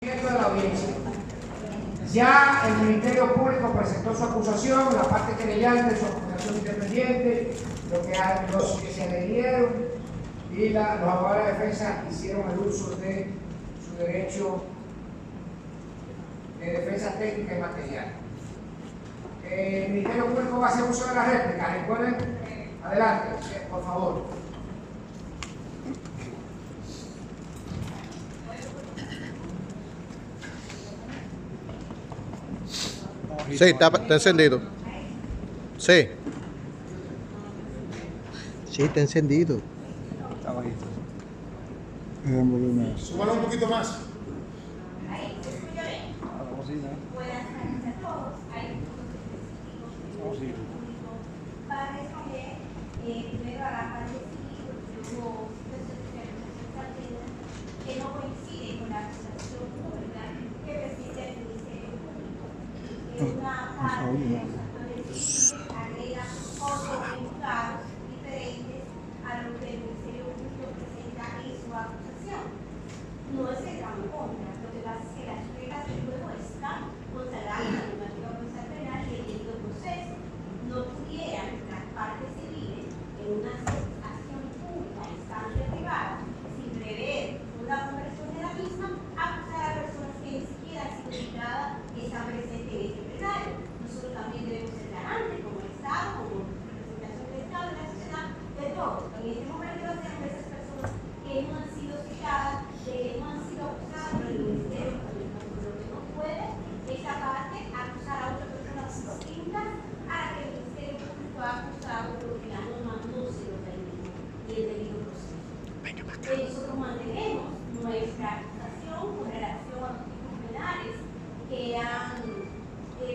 De la audiencia. Ya el Ministerio Público presentó su acusación, la parte querellante, su acusación independiente, los que se adherieron y los abogados de defensa hicieron el uso de su derecho de defensa técnica y material. El Ministerio Público va a hacer uso de la réplica. Recuerden, adelante, por favor. Sí, está encendido. Sí. Sí, está encendido. Está bajito. Súbalo un poquito más. Ahí, ¿se escucha bien? La bocina. Buenas tardes a todos. Hay Oh, sí. para responder primero a la parte civil, porque hubo que no coincide con la acusación pública que presenta el Ministerio Público. En una parte de los actores civiles agrega otros imputados diferentes a lo que el Ministerio Público presenta en su acusación. No es el gran contra, lo que pasa es que las reglas del juego están consagradas en la normativa procesal penal y el debido proceso. No pudieran las partes civiles en una acción pública, instancia privada, sin prever una conversión de la misma, acusar a personas que ni siquiera han sido citadas y están presentes en este plenario. Nosotros también debemos ser garantes como Estado, como representación del Estado y la sociedad, de todo. En este momento lo hacemos esas personas que no han sido citadas, que no han sido acusadas por el Ministerio Público. Lo que no puede es aparte acusar a otras personas distintas a la que el Ministerio Público ha acusado, porque la norma no se lo permite y el debido proceso. Nosotros mantenemos nuestra acusación con relación a los tipos penales que han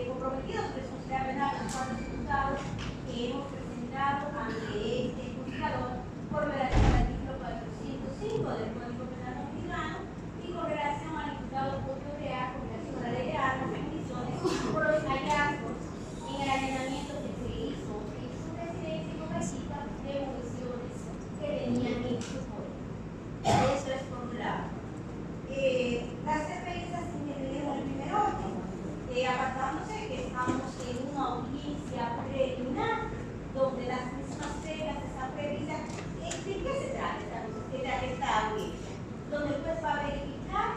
comprometido su responsabilidad penal a los cuatro imputados que hemos presentado ante este juzgador por relación al artículo 405 del Código Penal Mexicano y con relación al imputado Julio Real con relación a la ley de armas y municiones por los hallazgos en el allanamiento que se hizo en su residencia y domicilio de municiones que tenían en su poder. Eso es por un lado. Las defensas intervinieron en el primer orden, apartándose que estamos en una audiencia preliminar donde las mismas reglas están previstas. ¿De qué se trata esta audiencia? Donde el juez va a verificar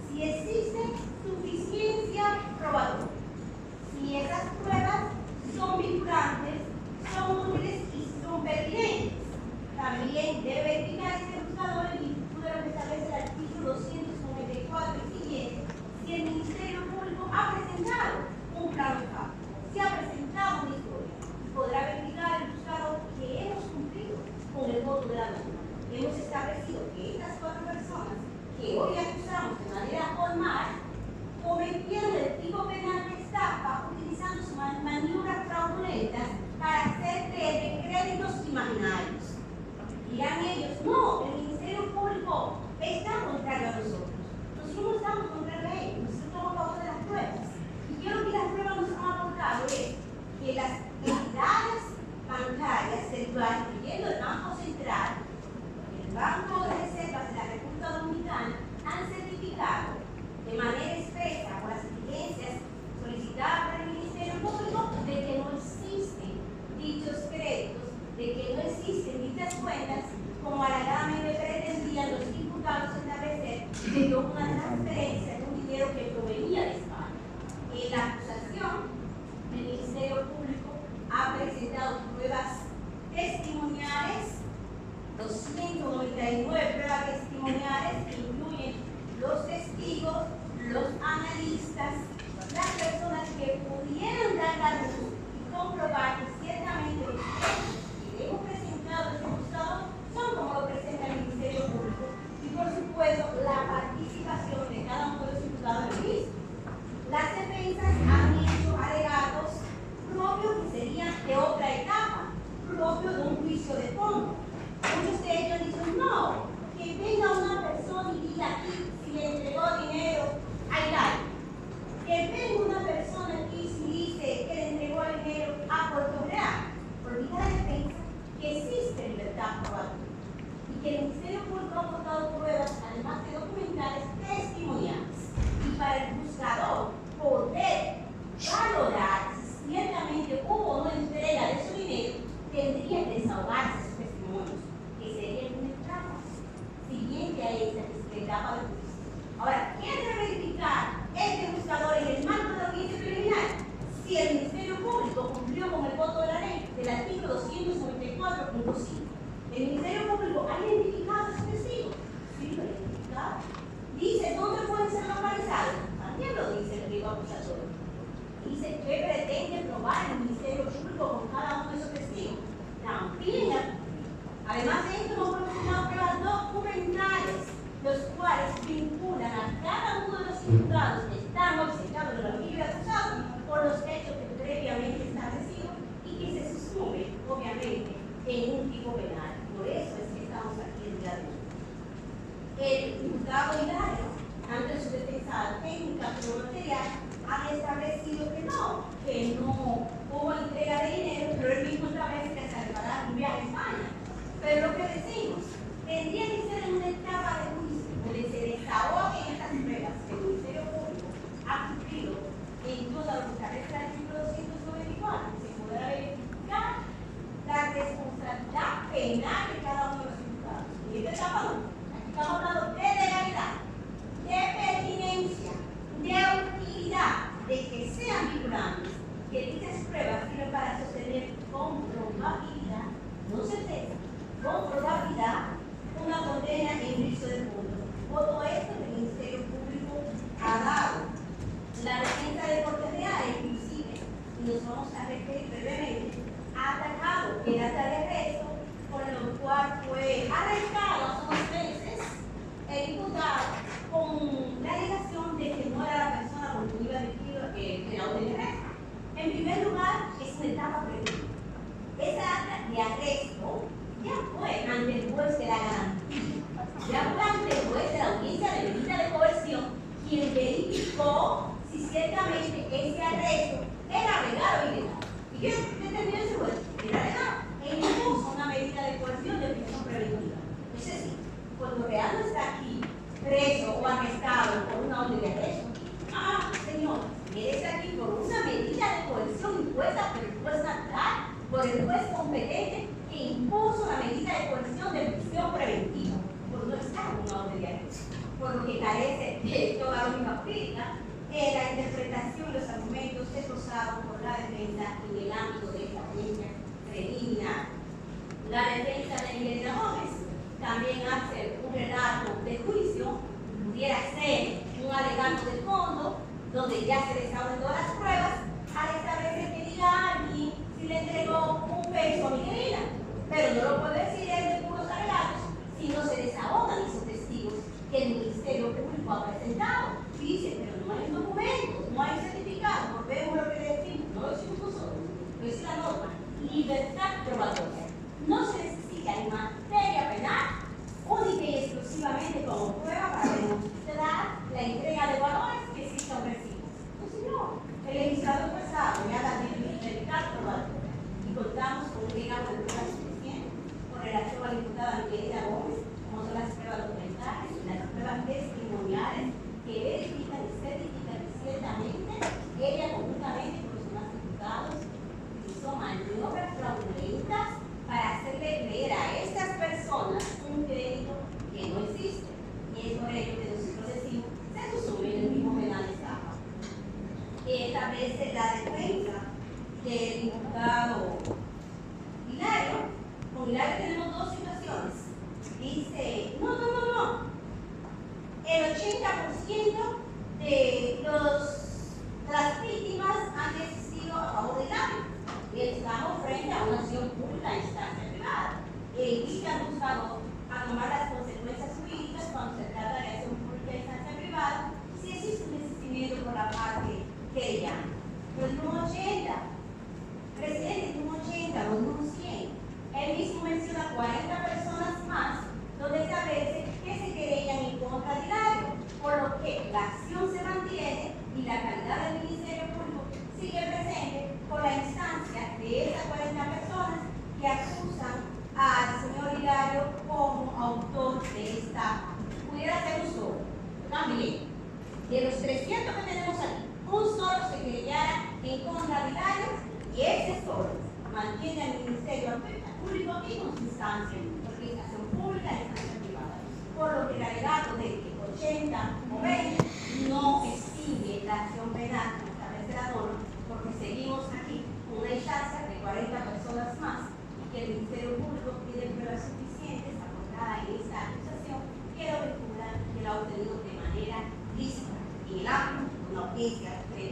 si existe suficiencia probatoria, si esas pruebas son vinculantes, son útiles y son pertinentes. También debe verificar este juzgador el instituto de lo que establece el artículo 294 y siguiente, si el Ministerio Público ha presentado un plan de pago, si ha presentado una historia, y podrá verificar el juzgador que hemos cumplido con el voto de la norma. Hemos establecido que estas cuatro personas que hoy acusamos de manera formal cometieron el tipo penal de estafa utilizando sus maniobras fraudulentas para hacer creer créditos imaginarios. Dirán ellos, no, el Ministerio Público está contrario a nosotros. Nosotros no estamos contra la ley, nosotros estamos a favor de las pruebas. Y yo lo que las pruebas nos han aportado es que las entidades bancarias centrales, incluyendo el Banco Central, el Banco de Reservas de la República Dominicana, han certificado de manera expresa por las exigencias solicitadas por el Ministerio Público de que no existen dichos créditos, de que no existen dichas cuentas, como alegadamente pretendían los imputados establecer de una transferencia de un dinero que provenía de España. En la acusación, el Ministerio Público ha presentado pruebas testimoniales, 299 pruebas testimoniales que incluyen los testigos, los analistas, las personas que pudieran dar la luz y comprobar que ciertamente los hechos que hemos presentado en este juzgado son como lo presenta el Ministerio Público y por supuesto la participación de cada uno de los imputados en el mismo. Las defensas han hecho alegatos propios que serían de otra etapa, propios de un juicio de fondo. Muchos de ellos dicen no, que venga una persona y diga aquí si le entregó dinero a Italia, que pliego acusatorio. Dice que pretende probar el Ministerio Público con cada uno de esos testigos. La amplía. Además de esto, hemos proporcionado pruebas documentales, los cuales vinculan a cada uno de los imputados que están obcecados de la familia acusado por los hechos que previamente establecidos y que se susume, obviamente, en un tipo penal. Por eso es que estamos aquí el día de hoy. El imputado Hilario, ante su defensa técnica pero material, ha establecido que no hubo entrega de dinero, pero él mismo establece que se preparaba un viaje a España. Pero lo que decimos, tendría que ser en una etapa de juicio donde se desahoguen estas pruebas que el Ministerio Público ha cumplido en todo lo que establece el artículo 294, que se podrá verificar la responsabilidad penal de cada uno de los imputados. En esta etapa no. Aquí estamos hablando de legalidad, de pertinencia, de utilidad, de que sean vinculantes, que dichas pruebas sirven para sostener con probabilidad, no certeza, con probabilidad, una condena en juicio de fondo. Por todo esto, el Ministerio Público ha dado la defensa de Corte Real, inclusive, y nos vamos a referir brevemente, ha atacado el acta de arresto, por lo cual fue arrestado hace unos meses el imputado con la alegación de que no era la persona con quien iba dirigido el orden de arresto. En primer lugar, es una etapa preventiva. Esa acta de arresto ya fue ante el juez de la garantía, ya fue ante el juez de la audiencia de medida de coerción, quien verificó si ciertamente ese arresto era legal o ilegal. ¿Y qué determinó ese juez? Era legal. E impuso una medida de coerción de prisión preventiva. Es decir, cuando Real no está aquí preso o arrestado por una orden de arresto, señor, él está aquí por una medida de coerción impuesta por el juez natural, por el juez competente que impuso la medida de coerción de prisión preventiva, por no estar en una orden de arresto, por lo que carece de toda lógica jurídica. La interpretación y los argumentos esbozados por la defensa en el ámbito de esta audiencia preliminar. La defensa de Miguel Gómez también hace un relato de juicio, pudiera ser un alegato de fondo, donde ya se desahogan todas las pruebas, al establecer que diga a alguien si le entregó un peso a Miguelina, pero no lo puede decir él de puros alegatos si no se desahogan esos testigos que el Ministerio Público ha presentado. Y dice, pero no hay documentos, no hay certificados, volvemos a lo que decimos, no lo decimos nosotros, lo dice la norma, libertad probatoria. No se necesita en materia penal única y exclusivamente como prueba para demostrar la entrega de valores que exista un recibo. No, señor, el legislador pasado ya la libertad probatoria y contamos con un legado de pruebas suficiente con relación a la diputada Miguelina Gómez, como son las pruebas documentales y las pruebas testimoniales que verifican y certifican que ciertamente ella conjuntamente con los demás diputados hizo maniobras fraudulentas para hacerle creer a estas personas un crédito que no existe. Y es por ello que nosotros decimos, se susume en el mismo penal de estafa. Que establece la defensa del imputado Hilario. Con Hilario tenemos dos situaciones. Dice, no. El 80% de las víctimas han decidido a favor de Hilario. Y estamos frente a una acción pública en instancia privada. Y se han buscado a tomar las consecuencias jurídicas cuando se trata de acción pública en instancia privada, si existe un desistimiento por la parte querellante. Pero es un 80, presidente, es un 80, no es un 100. Él mismo menciona 40 personas más, donde establece que se querellan en contra de Hilario, por lo que la acción se mantiene y la calidad del Ministerio Público sigue presente por la instancia de esas 40 personas que acusan al señor Hilario como autor de esta. Pudiera ser un solo, también. De los 300 que tenemos aquí, un solo se querellara en contra de Hilario y ese solo mantiene al Ministerio Público y con su instancia, porque es acción pública y instancia privada. Por lo que el alegato de que 80 o 20 no extingue la acción penal como establece la norma, porque seguimos aquí con una instancia de 40 personas más y que el Ministerio Público tiene pruebas suficientes aportadas en esta acusación que lo vinculan y que lo ha obtenido de manera lícita en el ámbito de una audiencia previa.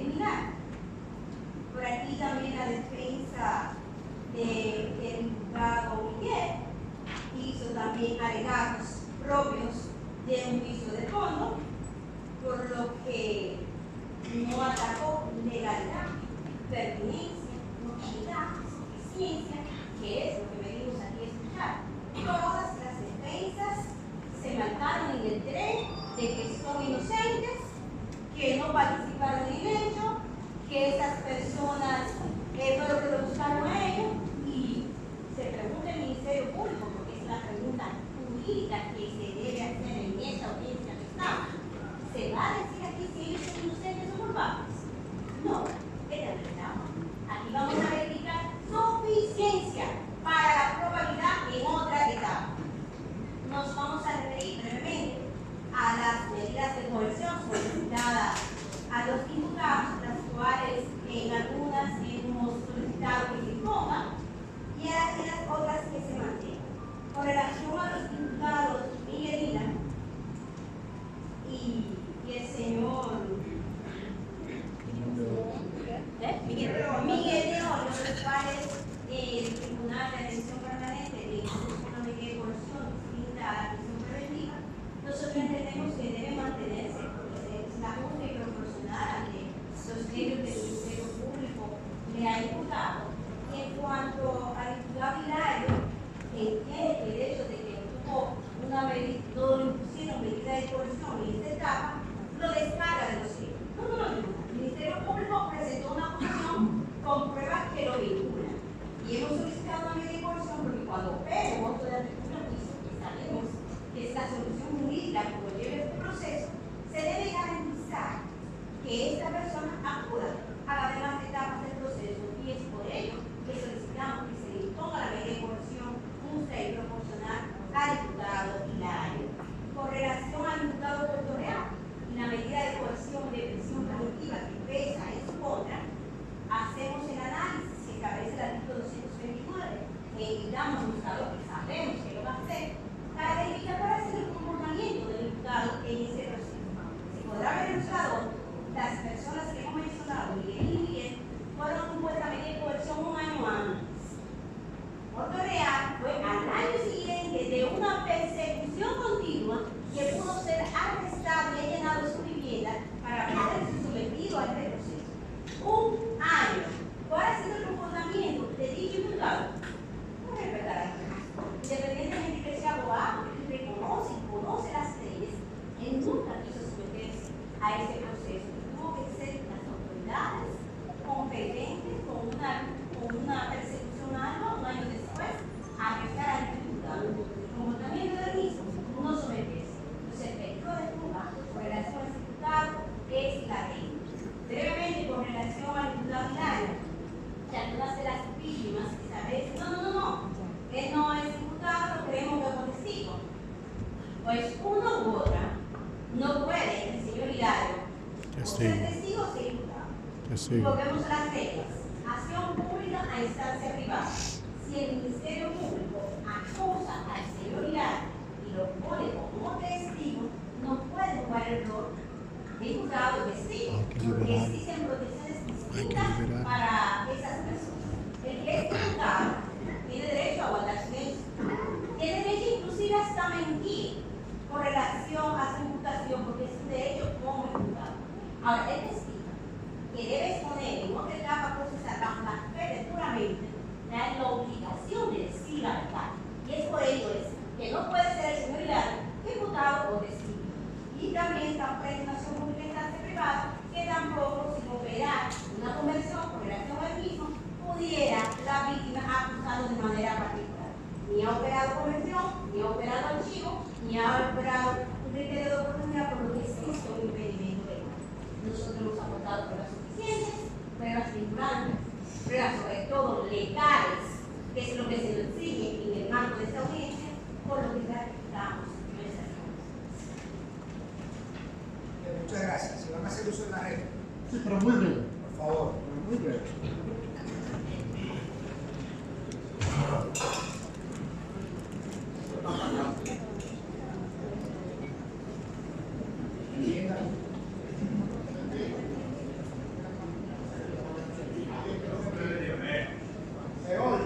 no participaron en el hecho, que esas personas fue lo que lo buscaron a ellos, y se pregunta el Ministerio Público, porque es la pregunta jurídica que se debe hacer en esta audiencia que estamos. ¿Se va a decir aquí si ellos son inocentes o culpables? No, es la verdad. Aquí vamos a verificar suficiencia para la probabilidad en otra etapa. Nos vamos a referir brevemente a las medidas de coerción solicitadas a los imputados, las cuales en algunas hemos solicitado que se impongan y a las otras que se mantengan. Con relación a los imputados Miguel Lina y el señor Miguel León, los cuales el Tribunal de Atención Permanente le impuso una medida de coerción distinta a la prisión preventiva, nosotros entendemos que debe mantenerse, porque es la justa y proporcional ante los medios del Ministerio Público le ha imputado. Y en cuanto al imputado Hilario, que tiene el derecho de que tuvo una medida, no le impusieron medida de coerción en esta etapa, lo descarga de los hechos. No. El Ministerio Público presentó una acusación con pruebas que lo vinculan. Y hemos solicitado una medida de coerción porque cuando opere voto de apertura al juicio, que sabemos que es la solución jurídica que lo lleve este proceso, se debe garantizar que esta persona acuda a las demás etapas del proceso, y es por ello que solicitamos que se le imponga la medida de coerción justa y proporcional al diputado Hilario. Con relación al diputado Puerto Real y la medida de coerción de prisión preventiva que pesa en su contra, hacemos el análisis que establece el artículo 229 e invitamos al juzgador, que sabemos que lo va a hacer, para verificar cuál ha sido el comportamiento del diputado en ese proceso. Se podrá ver el juzgador, las personas que hemos mencionado, Miguel y Miguel, fueron impuestas medida de coerción un año antes. Puerto Real fue al año siguiente de una persecución continua que pudo ser arrestado y allanado su vivienda para poder ser sometido a este proceso. Un año. ¿Cuál ha sido el comportamiento de dicho imputado? No respetar independientemente que sea abogado, que reconoce y conoce las leyes, él nunca quiso someterse a ese proceso. Tuvo que ser las autoridades competentes con una persecución anual, un año después, a arrestar al imputado. El comportamiento del mismo no someterse. Entonces, el peligro de fuga con relación a ese imputado es la ley. Brevemente, con relación al imputado Hilario, que algunas de las víctimas quizás dicen, no, él no es imputado, lo queremos ver como testigo. Pues uno u otra no puede, el señor Hilario, o ser testigo o ser imputado. Volvemos a las reglas. Acción pública a instancia privada. Si el Ministerio Público acusa al señor Hilario y lo pone como testigo, no puede jugar el rol de imputado o testigo, porque existen protecciones distintas para esas personas. El que es imputado tiene derecho a guardar silencio, tiene derecho inclusive hasta mentir con relación a su imputación, porque es un derecho como imputado. Ahora, el testigo que debe exponer en otra etapa procesal bajo la fe de puramente la obligación de decir la verdad. Y es por ello que no puede ser el señor Hilario imputado o testigo. Y también está frente a una acción pública en instancia privada que tampoco, sin operar una conversión con relación al mismo, pudiera la víctima acusarlo de manera particular. Ni ha operado conversión, ni ha operado archivo, ni ha operado un criterio de oportunidad, por lo que existe un impedimento legal. Nosotros hemos aportado pruebas suficientes, pruebas vinculantes, pruebas sobre todo legales, que es lo que se nos exige en el marco de esta audiencia, por lo que ratificamos nuestras conversaciones. Muchas gracias. Si van a hacer uso de la red, Sí, pero muy breve. por favor. Muy breve. ¿Se oye?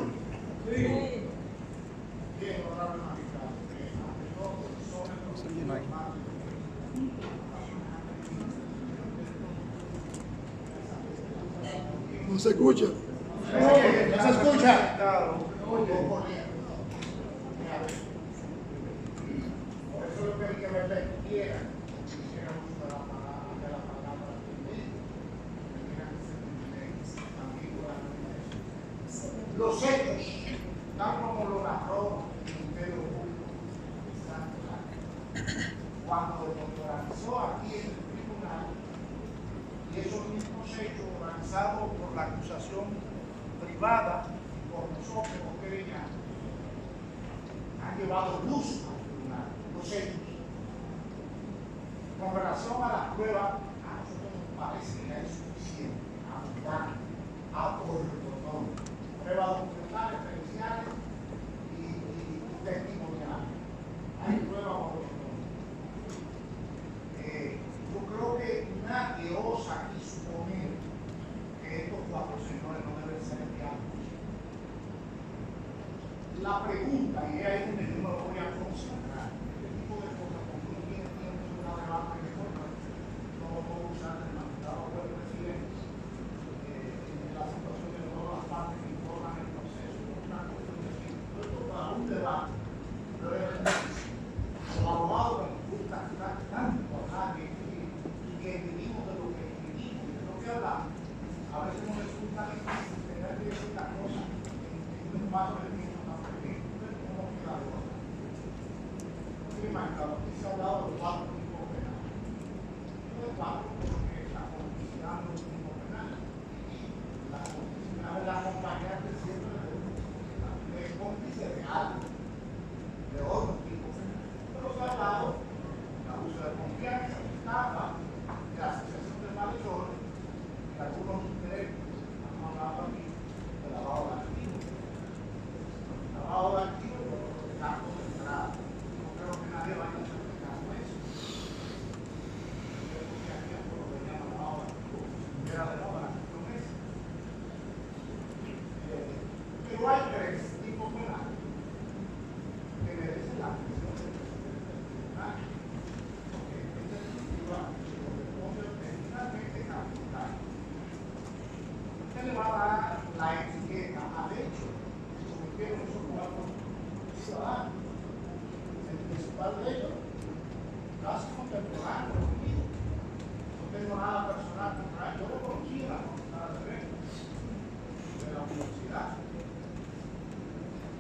No se escucha. No se escucha. Por eso lo que hay que ver quiera hicieron uso de la palabra los hechos, tal como lo narró el Ministerio Público, cuando organizó aquí en el tribunal, y esos mismos hechos organizados por la acusación privada y por nosotros los querellantes, han llevado luz al tribunal, los hechos. Con relación a las pruebas, a nosotros nos parece que es suficiente, abundante, pruebas documentales, periciales y testimoniales. Hay pruebas por yo creo que nadie osa aquí suponer que estos cuatro señores no deben ser enviados. La pregunta, y es ahí donde yo me voy a concentrar, este tipo de cosas, porque uno tiene tiempo de una debate de forma, no lo puedo usar el magistrado o el presidente, en la situación de todas las partes que informan el proceso, una cuestión de tiempo. Esto para un debate, pero es difícil. Los abogados nos gusta tanto hablar y que vivimos de lo que vivimos, de lo que hablamos, a veces nos resulta difícil tener que decir las cosas en un paso de tiempo tan pequeño. Entonces, ¿cómo queda de otra? Aquí se ha hablado de los cuatro tipos penales. No de cuatro, porque la complicidad no es un tipo penal. La complicidad es la acompañante siempre de cómplice de algo, de otro tipo penal. Pero se ha hablado de abuso de confianza, de estafa, de asociación de malhechores, de algunos intereses. Estamos hablando aquí de lavado de activos. Lavado de activos y otros de campos de entrada. No creo que nadie vaya a hacer caso a eso. Yo creo que aquí por lo que llaman lavado de activos, si hubiera de nuevo la cuestión esa. Pero hay tres tipos penales que merecen la atención del presidente del tribunal. Porque en definitiva, finalmente capital. Usted le va a dar la etiqueta al hecho que cometieron esos cuatro ciudadanos. El principal de ellos, casi contemporáneo conmigo. No tengo nada personal contra él. Yo lo conocí en la facultad de Derecho de la universidad.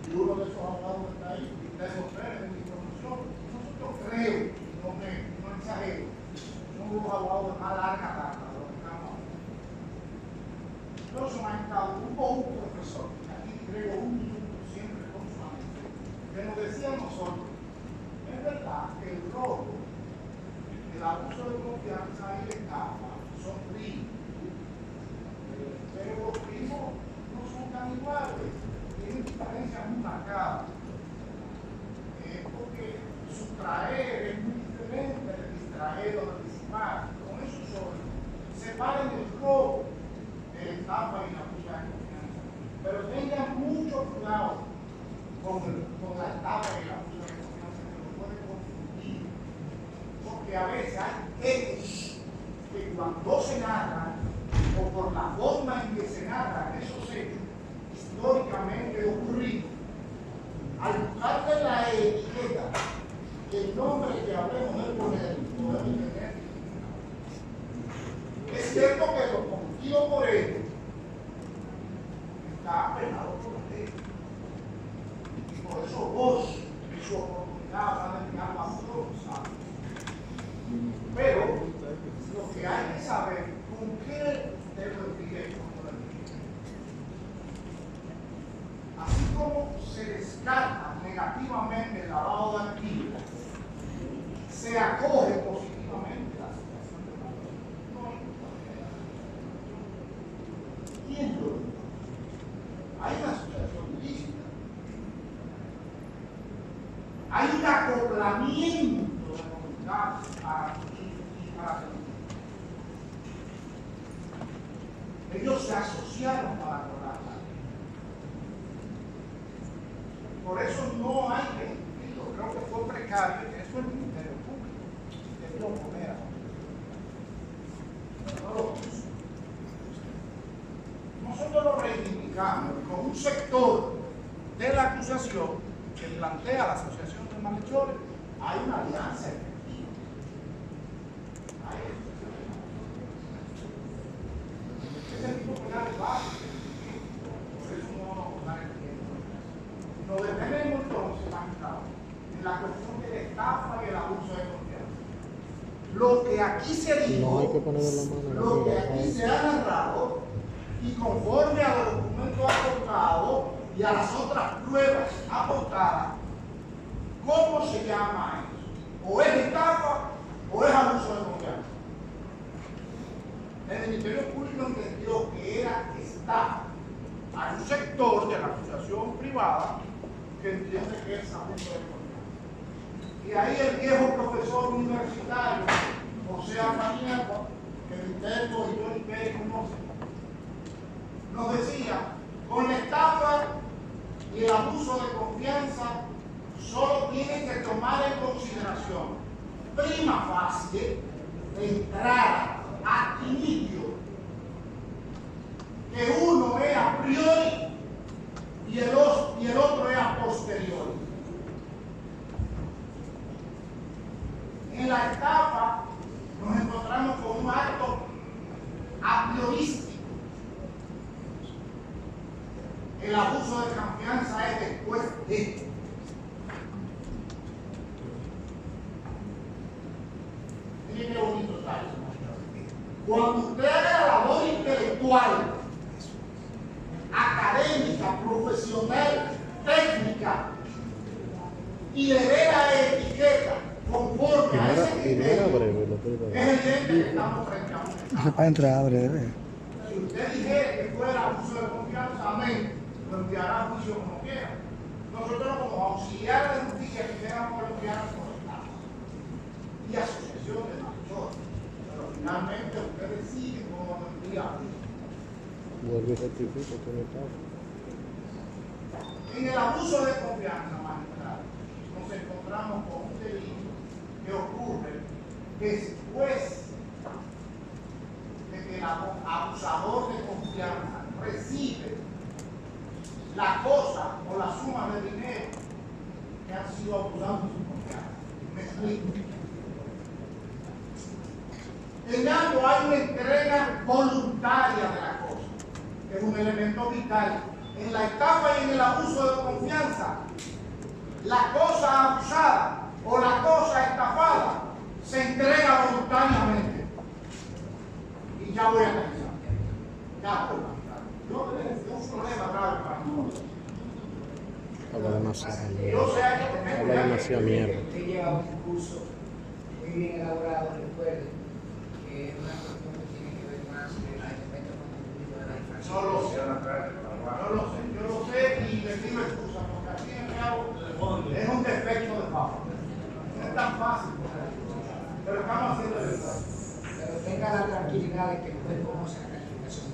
Y uno de esos abogados que está ahí, Pedro Pérez, de mi promoción. Nosotros creo, no exagero, son unos abogados de más larga data de lo que estamos hablando. Pero se me ha estado un profesor, que aquí creo un minuto siempre con su amigo, que nos decía a nosotros, es verdad que el robo, el abuso de confianza y la estafa son primos, pero los primos no son tan iguales, tienen diferencias muy marcadas. Porque sustraer es muy diferente de distraer o de disipar. Con eso solo separen el robo de la estafa y la abuso de confianza. Pero tengan mucho cuidado con la estafa y la abuso de confianza, que lo pueden confundir. Porque a veces hay hechos que cuando se narran, o por la forma en que se narran esos hechos, históricamente ocurridos, al buscarle la etiqueta, el nombre que hablemos del poder, podemos tener. Es cierto que lo cometido por él está penado por la ley. Y por eso vos, en su oportunidad, van a enviar a otros sabios. Pero lo que hay que saber, ¿con qué usted lo envíe? Así como se descarta negativamente el lavado de activos, se acoge positivamente la situación de la ley. ¿Quién lo dice? Hay una asociación ilícita. Hay un acoplamiento de voluntad para ellos se asociaron para lograr la ley. Por eso no hay que discutirlo. Creo que fue precario, que eso es el Ministerio Público. Debió poner a no lo puso. Nosotros lo reivindicamos con un sector de la acusación que plantea la Asociación de Malhechores. Hay una alianza efectiva. Hay ese tipo de penales básicos. Por eso no aquí se dijo, No hay que ponerle la mano en la lo que mira, aquí ¿sabes? se ha narrado, y conforme a los documentos aportados y a las otras pruebas aportadas, ¿cómo se llama eso? O es estafa o es abuso de confianza. El Ministerio Público entendió que era estafa. Hay un sector de la asociación privada que entiende que es abuso de confianza. Y ahí el viejo profesor universitario, José Amaniego, que Viterbo y Johnny Pérez conocen, nos decía, con la estafa y el abuso de confianza, solo tienen que tomar en consideración, prima facie, de entrada, a inicio, que uno es a priori y el otro es a posteriori. En la estafa nos encontramos con un acto a priorístico. El abuso de confianza es después de. Miren qué bonito está eso. Cuando usted haga la labor intelectual, académica, profesional, técnica, y le dé la etiqueta conforme a ese criterio, es evidente que estamos frente a un Eso para entrar breve. Si usted dijera que fuera abuso de confianza, amén, lo enviará a juicio como quiera. Nosotros como auxiliares de justicia quisiéramos que lo enviaran por estafa y asociación de malhechores. Pero finalmente usted decide cómo lo envía a juicio. Vuelve y rectifica que no está. En el abuso de confianza, magistrado, nos encontramos con un delito que ocurre después de que el abusador de confianza recibe la cosa o la suma de dinero que han sido abusados de su confianza. Me explico. En ambos hay una entrega voluntaria de la cosa, que es un elemento vital. En la estafa y en el abuso de confianza, la cosa abusada o la cosa estafada se entrega voluntariamente. Y ya voy a terminar. Ya voy a terminar. Yo tengo un problema grave para nosotros. Habla demasiado Yo mierda. sé que Habla demasiada mierda. Usted lleva un curso muy bien elaborado, recuerde que es una cuestión que tiene que ver más con el elemento constitutivo de la infracción. no lo sé. Yo lo sé y le pido excusa porque al fin y al cabo es un defecto de fábrica. No es tan fácil, pero estamos haciendo el esfuerzo. Pero tenga la tranquilidad de que usted conoce la calificación.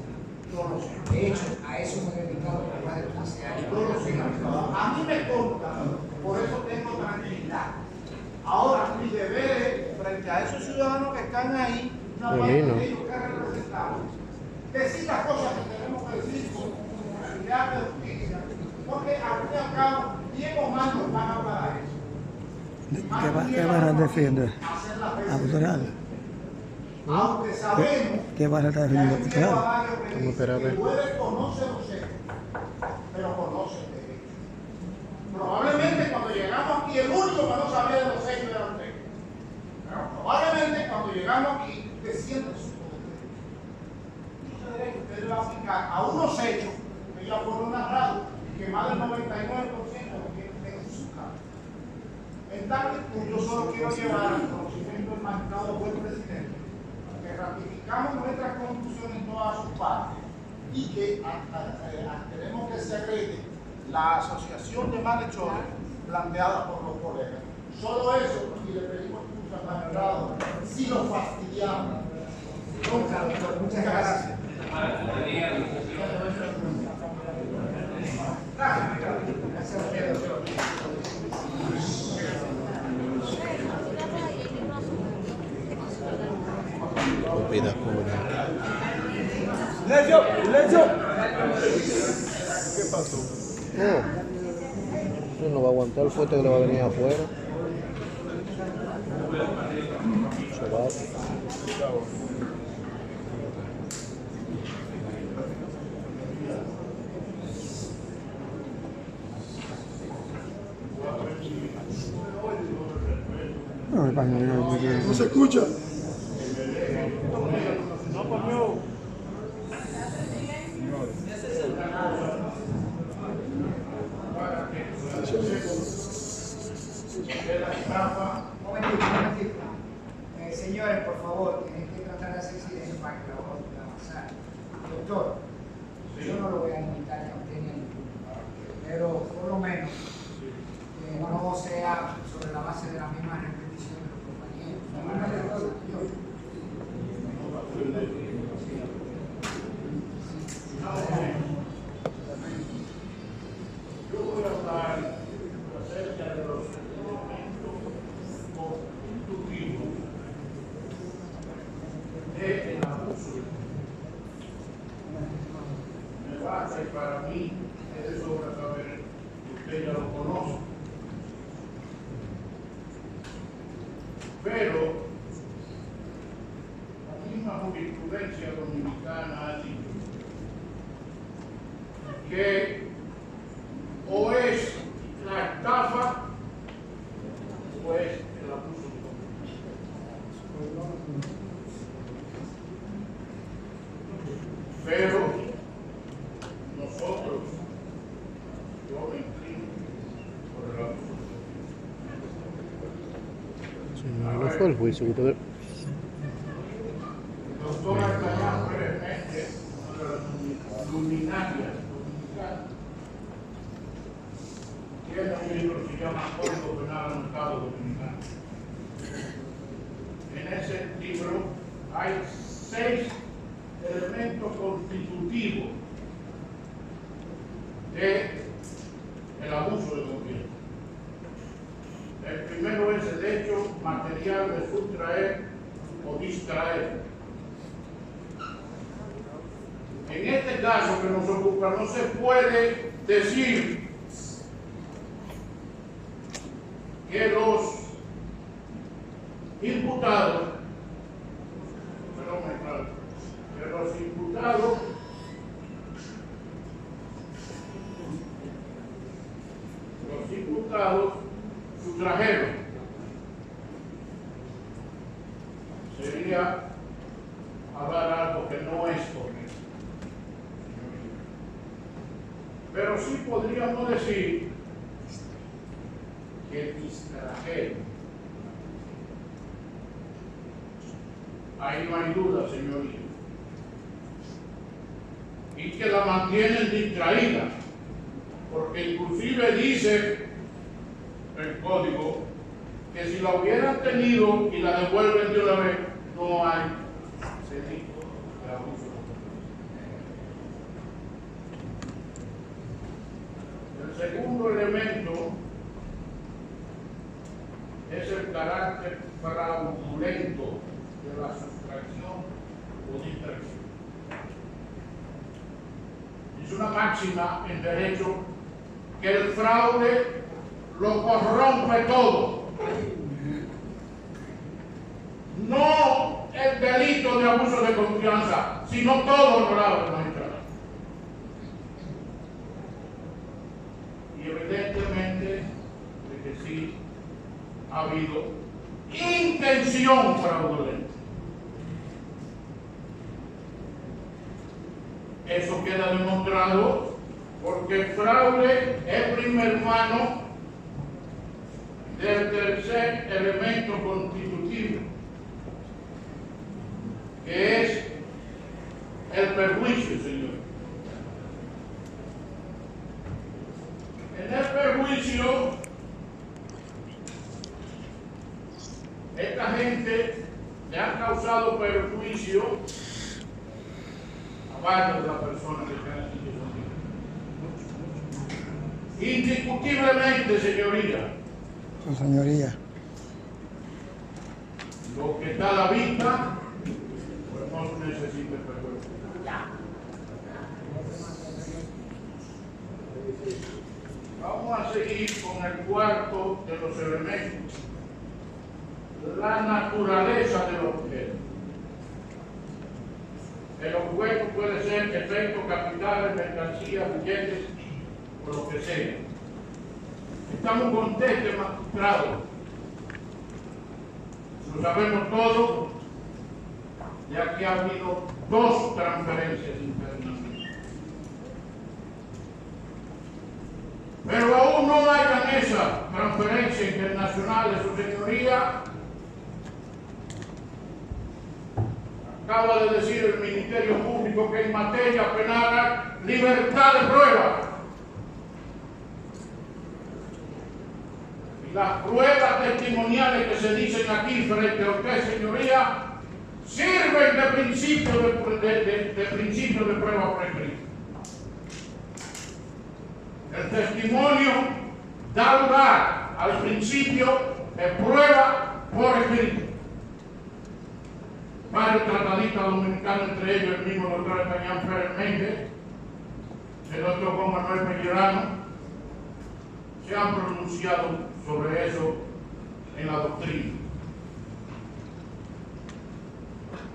Yo lo sé. De hecho, a eso me he dedicado por más de 15 años. Yo lo sé. A mí me consta, por eso tengo tranquilidad. Ahora, mi deber es, frente a esos ciudadanos que están ahí, una A mí parte no. de ellos que representamos, decir las cosas que tenemos que decir con responsabilidad de justicia, porque al fin y al cabo, bien o mal nos van a hablar eso. ¿Qué van a defender? Hacer las veces. Autoridad. Aunque sabemos ¿Qué van a que hay defender? un Autoridad. ciudadano que Vamos a esperar a dice ver. que puede conocer los hechos, pero conoce el derecho. Probablemente cuando llegamos aquí, el único que no sabía de los hechos era usted. Pero probablemente cuando llegamos aquí, usted siente su poder. Ese derecho usted le va a aplicar a unos hechos que ya fueron narrados y que más del 99% lo tiene usted en su casa. En tal virtud, yo solo quiero llevar al conocimiento del magistrado buen presidente que ratificamos nuestras conclusiones en todas sus partes y que tenemos que se agregue la asociación de malhechores planteada por los colegas. Solo eso, y le pedimos excusa al magistrado si lo fastidiamos. Nunca, doctor. Muchas gracias. Gracias a usted, doctor. No pidas cura. ¿Qué pasó? Eso no va a aguantar el fuerte que le va a venir afuera. Se va. No, el baño, ¿No se escucha? Yo voy a hablar acerca de los elementos constitutivos del abuso. Me basta y para mí es de sobra saber que usted ya lo conoce. Pero la misma jurisprudencia dominicana ha dicho que o es la estafa o es el abuso de confianza. Pero nosotros, yo me inclino por el abuso de confianza. No fue el juicio que ustedes... Doctor Alcayán Pérez Méndez, una de las luminarias dominicanas, tiene un libro que se llama Código Penal Anotado Dominicano. En ese libro hay 6 elementos constitutivos del abuso de confianza. El primero es el hecho material de sustraer o distraer. En este caso que nos ocupa, no se puede decir que los imputados, sustrajeron. Sería hablar algo que no es correcto. Pero sí podríamos decir que distrajeron. Ahí no hay duda, señoría. Y que la mantienen distraída, porque inclusive dice el código que si la hubieran tenido y la devuelven de una vez, no hay delito de abuso. El segundo elemento es el carácter fraudulento de la sustracción o distracción. Es una máxima en derecho que el fraude lo corrompe todo. No el delito de abuso de confianza, sino todo, honorable magistrado. Y evidentemente de que sí ha habido intención fraudulenta. Eso queda demostrado porque el fraude es prima hermano del tercer elemento constitutivo, que es el perjuicio, señor. En el perjuicio, esta gente le ha causado perjuicio a varias de las personas que están aquí. Indiscutiblemente, señoría, lo que está a la vista, pues no necesita perdón. Vamos a seguir con el cuarto de los elementos, la naturaleza del objeto. El objeto puede ser efectos, capitales, mercancías, billetes o lo que sea. Estamos con este magistrado. Lo sabemos todo, ya que ha habido 2 transferencias internacionales. Pero aún no hayan esas transferencias internacionales, su señoría. Acaba de decir el Ministerio Público que en materia penal hay libertad de prueba. Y las pruebas testimoniales que se dicen aquí frente a usted, señoría, sirven de principio de prueba por escrito. El testimonio da lugar al principio de prueba por escrito. Varios tratadistas dominicanos, entre ellos el mismo doctor Español Pérez Méndez, el doctor Juan Manuel Pellerano, se han pronunciado sobre eso en la doctrina.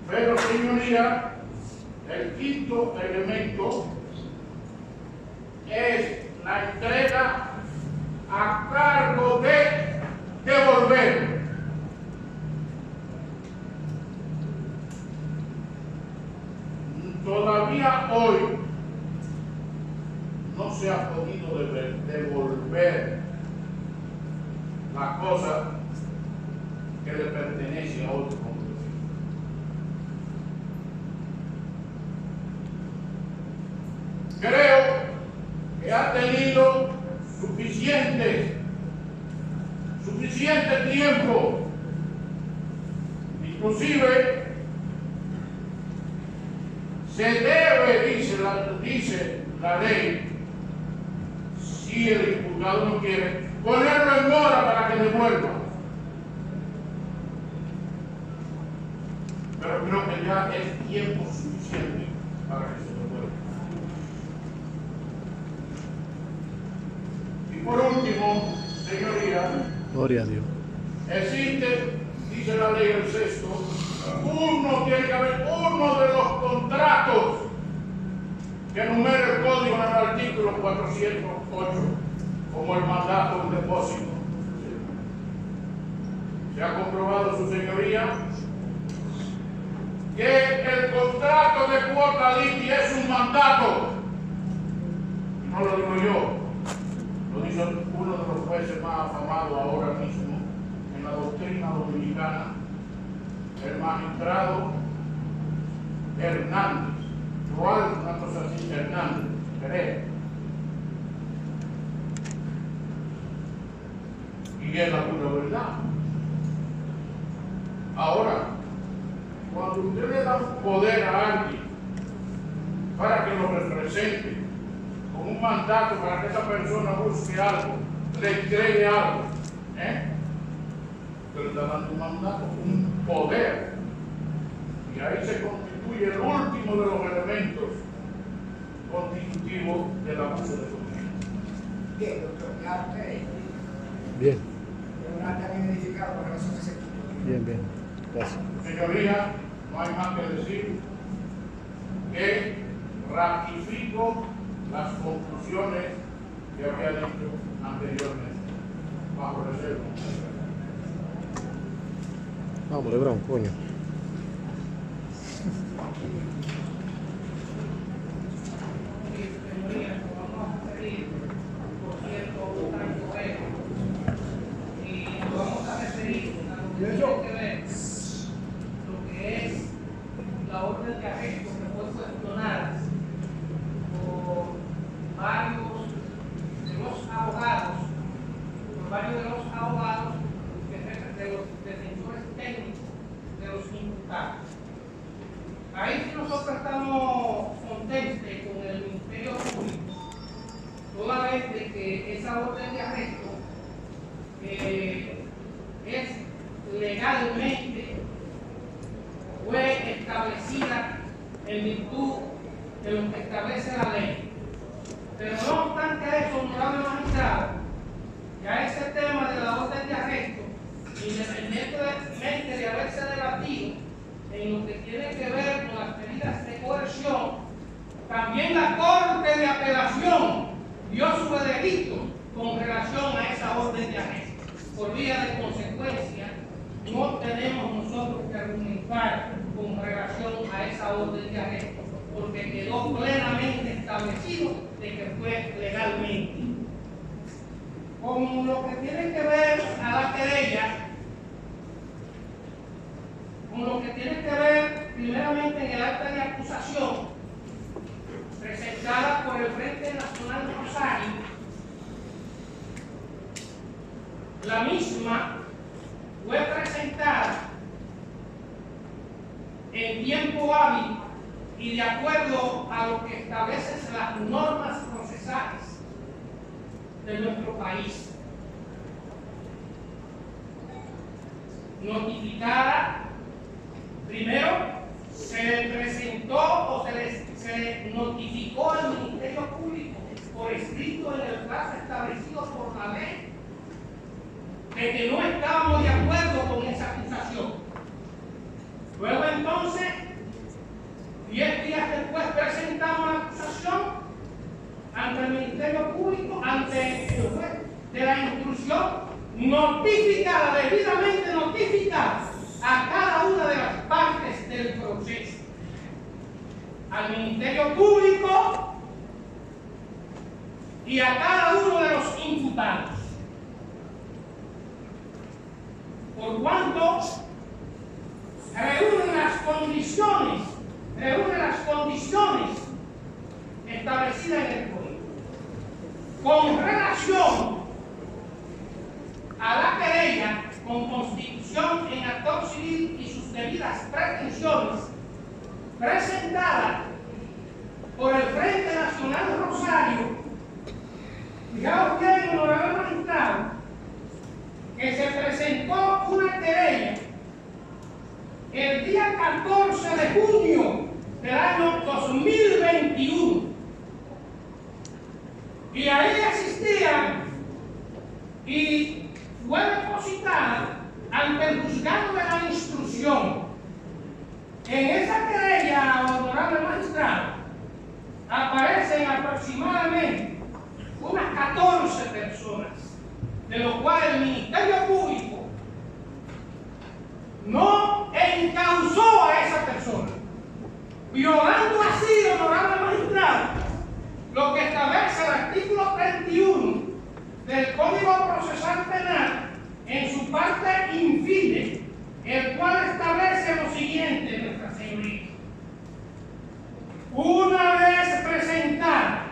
Pero, señoría, el quinto elemento es la entrega a cargo de devolver. Todavía hoy no se ha podido devolver la cosa que le pertenece a otro hombre. Creo que ha tenido suficiente tiempo, inclusive se debe, dice la ley, si el imputado no quiere, ponerlo en mora para que devuelva. Pero creo que ya es tiempo suficiente para que se devuelva. Y por último, señoría, Gloria a Dios. existe, dice la ley del sexto, tiene que haber uno de los contratos que enumera el código en el artículo 408 como el mandato de un depósito. Se ha comprobado, su señoría, que el contrato de cuota limpia es un mandato. Y no lo digo yo, lo dice uno de los jueces más afamados ahora mismo en la doctrina dominicana, el magistrado Hernández, igual una cosa así, Hernández, Pereira. Y es la pura verdad. Ahora, cuando usted le da un poder a alguien para que lo represente, con un mandato para que esa persona busque algo, le entregue algo, usted le está dando un mandato, un poder. Y ahí se constituye el último de los elementos constitutivos del abuso de confianza. Bien, doctor, ya usted. Bien, Bien edificado por eso que se quitó. bien. Gracias. Señoría, no hay más que decir que ratifico las conclusiones que había dicho anteriormente, bajo reserva. Vamos, Lebrón, coño. Señorías, nos vamos a referir, por cierto, un tanto breve, y nos vamos a referir a lo que tiene que ver lo que es la orden de arresto que fue cuestionada por varios de los abogados de los defensores técnicos de los imputados. Ahí sí nosotros estamos contentos con el Ministerio Público, toda vez de que esa orden de arresto es legalmente, fue establecida en virtud de lo que establece la ley. Pero no obstante eso, honorable magistrado, ya ese tema de la orden de arresto, independientemente de haberse debatido en lo que tiene que ver con las medidas de coerción, también la Corte de Apelación dio su veredicto con relación a esa orden de arresto. Por vía de consecuencia, no tenemos nosotros que argumentar con relación a esa orden de arresto, porque quedó plenamente establecido de que fue legalmente. Con lo que tiene que ver a la querella, con lo que tiene que ver primeramente en el acta de acusación presentada por el Frente Nacional Rosario, la misma fue presentada en tiempo hábil y de acuerdo a lo que establecen las normas procesales de nuestro país. Notificada, primero se le presentó o se le notificó al Ministerio Público por escrito en el plazo establecido por la ley de que no estábamos de acuerdo con esa acusación. Luego entonces, 10 días después, presentamos la acusación ante el Ministerio Público, ante el juez de la instrucción, notificada, debidamente notificada a cada una de las partes del proceso, al Ministerio Público y a cada uno de los imputados. Por cuanto reúne las condiciones establecidas en el código. Con relación a la querella con constitución en actor civil y sus debidas pretensiones, presentada por el Frente Nacional Rosario, fijaos bien, honorable magistrado, que se presentó una querella el día 14 de junio del año 2021, y ahí existían y fue depositada ante el juzgado de la instrucción. En esa querella, honorable magistrado, aparecen aproximadamente unas 14 personas, de lo cual el Ministerio Público no encausó a esa persona, violando así, honorable magistrado, lo que establece el artículo 31 del Código Procesal Penal en su parte infine, el cual establece lo siguiente, nuestra señoría. Una vez presentada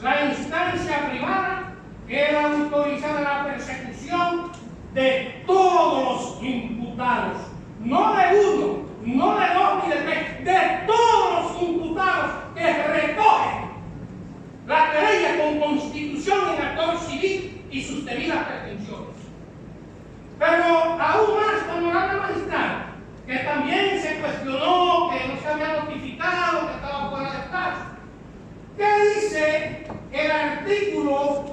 la instancia privada, queda autorizada la persecución de todos los imputados, no de uno, no de dos ni de tres, de todos los imputados que recogen la querella con constitución en actor civil y sus debidas pretensiones. Pero aún más, honorable magistrado, que también se cuestionó que no se había notificado, que estaba fuera de plazo. ¿Qué dice el artículo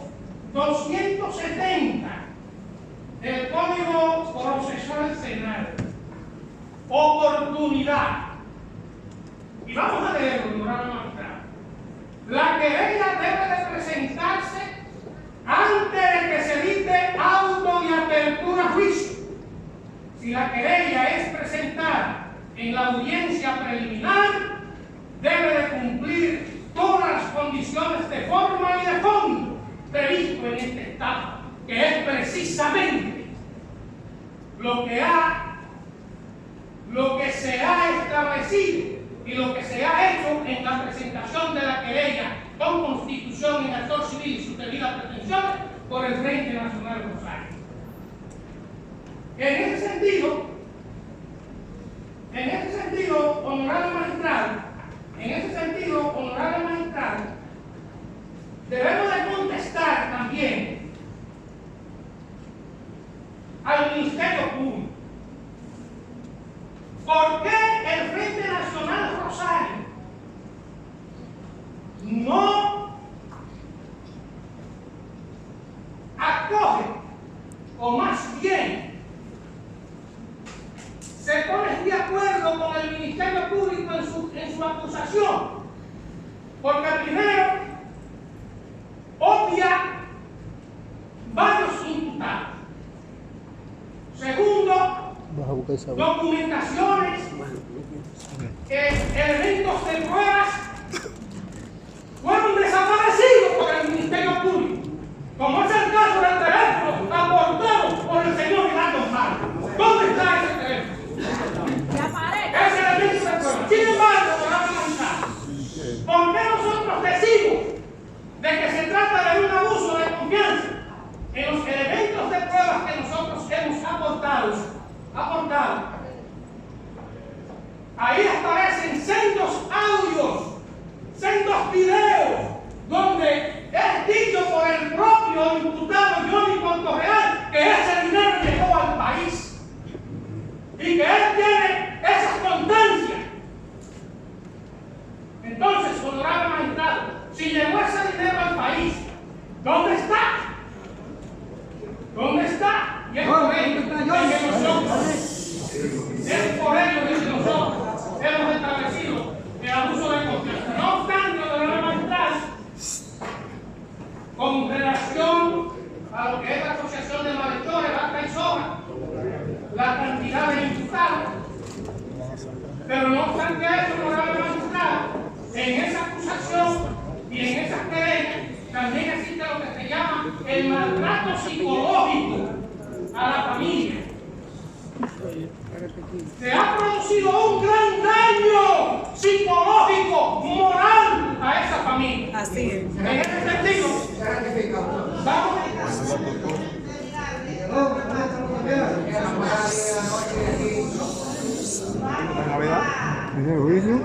270 del Código Procesal Penal? Oportunidad. Y vamos a leerlo, honorable magistrado. La querella debe de presentarse antes de que se dicte auto de apertura a juicio. Si la querella es presentada en la audiencia preliminar, debe de cumplir todas las condiciones de forma y de fondo previsto en este estado, que es precisamente lo que se ha establecido y lo que se ha hecho en la presentación de la querella con constitución en actor civil y sus debidas pretensiones por el Frente Nacional Rosario. En ese sentido, honorable magistrado, debemos de contestar también al Ministerio Público. ¿Por qué el Frente Nacional Rosario no acoge, o más bien se pone de acuerdo con el Ministerio Público en su acusación? Porque primero obvia varios imputados. Segundo, documentaciones, elementos de pruebas fueron desaparecidos por el Ministerio Público, como es el caso del teléfono aportado por el señor Hilario González. ¿Dónde está ese teléfono? Ese elemento de pruebas. Sin embargo, ¿por qué nosotros decimos de que se trata de un abuso de confianza en los elementos de pruebas que nosotros hemos aportado? Ahí honorable magistrado, si llegó ese dinero al país, ¿dónde está? ¿Dónde está? Y es por ello que nosotros, hemos establecido el abuso de confianza. No obstante, honorable magistrado, con relación a lo que es la asociación de malhechores, basta y sobra la cantidad de imputados. Pero no obstante eso, honorable magistrado, en esa acusación y en esas querellas también existe lo que se llama el maltrato psicológico a la familia. Se ha producido un gran daño psicológico, moral a esa familia. Así es. En ese sentido, vamos ¿Es el juicio?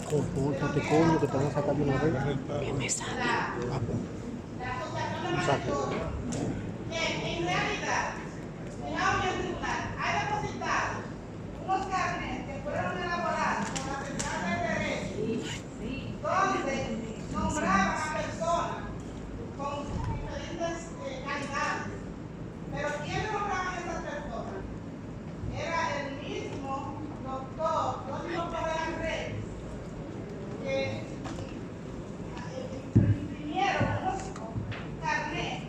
Compórtate, coño, que te van a sacar de una vez. ¿Qué me sale? Exacto. En realidad, en la audiencia tribunal hay depositados unos carnets que fueron elaborados por la Central de Derecho, donde nombraban a personas con diferentes calidades. Pero ¿quién nombraban a esas personas? Era el mismo doctor Rómulo Correa Reyes, que imprimieron unos carnets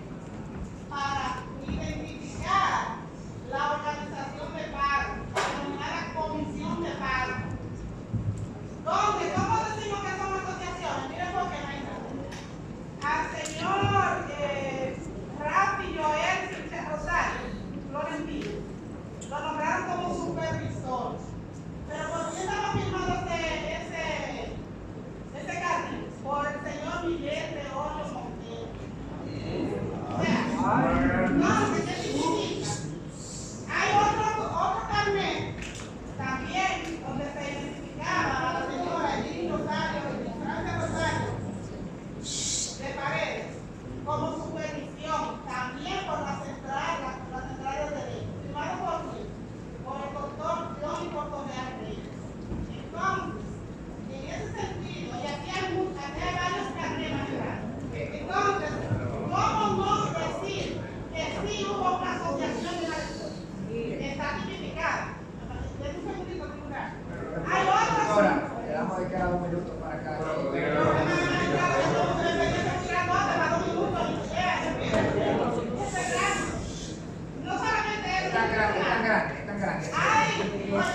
para identificar la organización de paro, denominada comisión de paro. ¿Dónde? ¿Cómo decimos que son asociaciones? Miren por qué no hay nada. Al señor Rafi Joel Rosario Florentino lo nombraron como supervisor. Pero ¿por qué estaba firmado ese carnet? Por el señor Miguel de Hoyo Montero. O sea, no, ¿qué significa? Hay otro carnet también donde se identificaba a la señora Edith Rosario, Francia Rosario de Paredes, como supervisión, también por la central de derecho. ¿Firmado por quién? Por el doctor Johnny Correa Reyes. Entonces, en ese sentido, y aquí hay varios carneros más. Entonces, ¿cómo no decir que sí hubo una asociación de malhechores? Está tipificada. Denme un segundito, tribunal. Hay otras. Ahora, le damos de cada 2 minutos para acá. No solamente eso. Están grandes, están grandes. Ay, bueno,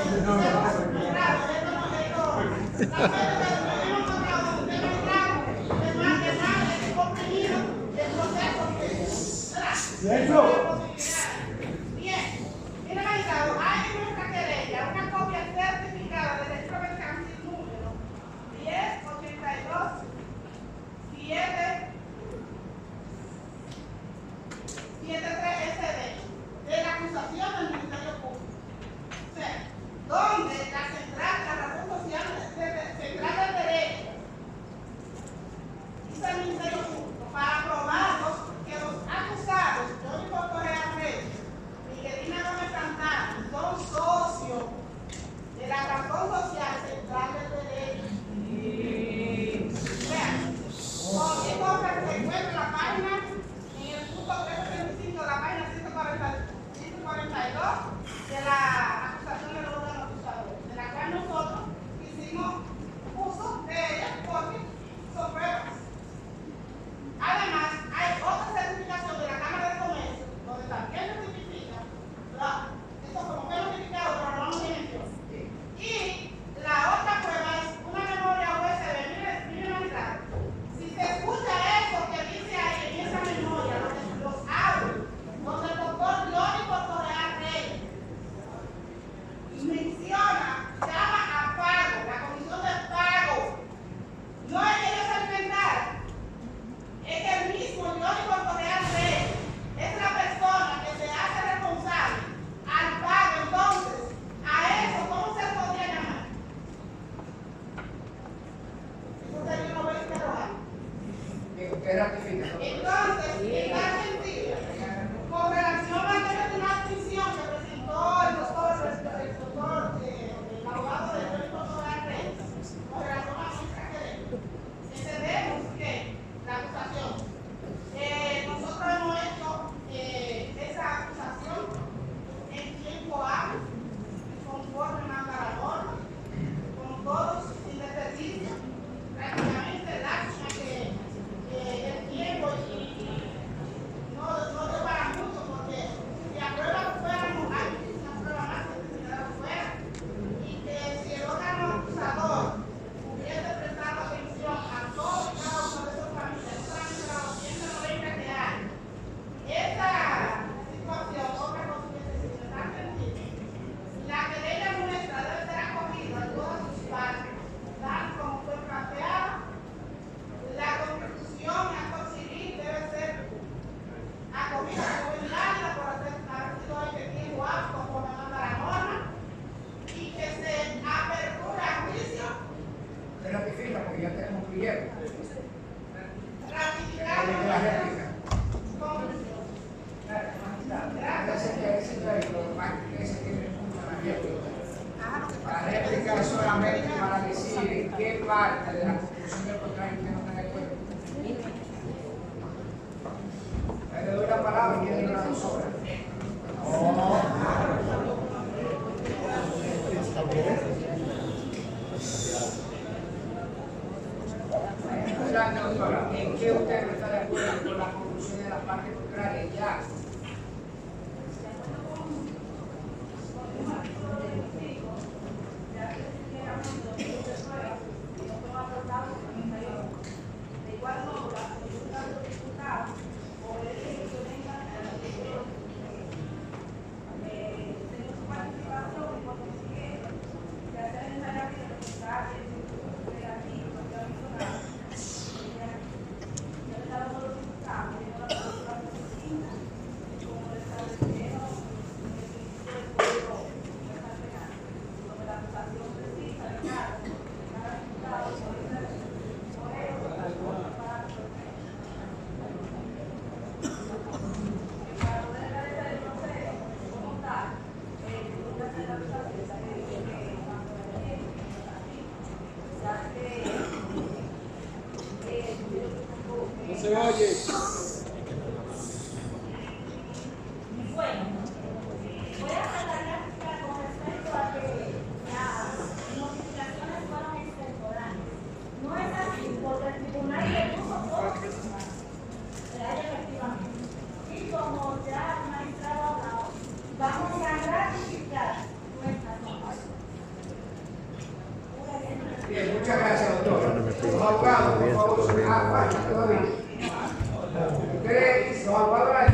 claro, esto no es todo. Hemos encontrado un tema claro, de contenido, de proceso. Bien, mira, magistrado, hay en nuestra querella una copia certificada del registro mercantil número 1082 73 SD de la acusación del Ministerio Público. O sea, donde la razón social central del derecho hizo el Ministerio Público para probarlos que los acusados, Johnny Correa Reyes, Miguelina Gómez Santana, son socios de la razón social central del derecho. Vean, porque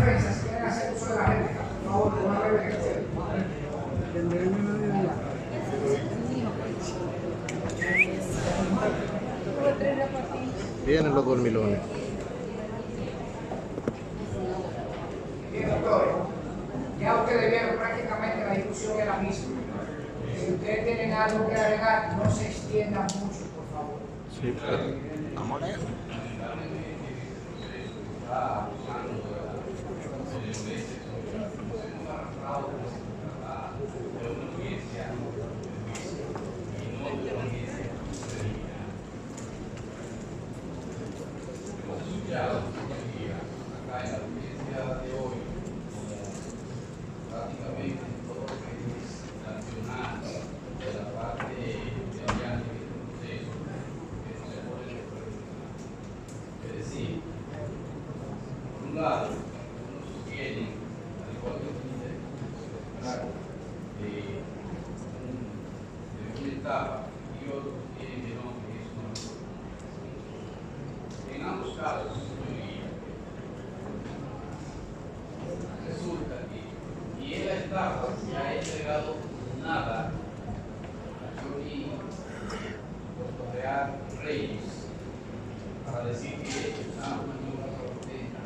defensa, si quieren hacer uso de la réplica, por favor, de una breve lectura. Vienen los dormilones. Bien, doctores, ya ustedes vieron prácticamente la discusión es la misma. Si ustedes tienen algo que agregar, no se extiendan mucho, por favor. Sí, vamos a leer. En ambos casos, resulta que ni en la etapa se ha entregado nada a Johnny Real Reyes para decir que una maniobra fraudulenta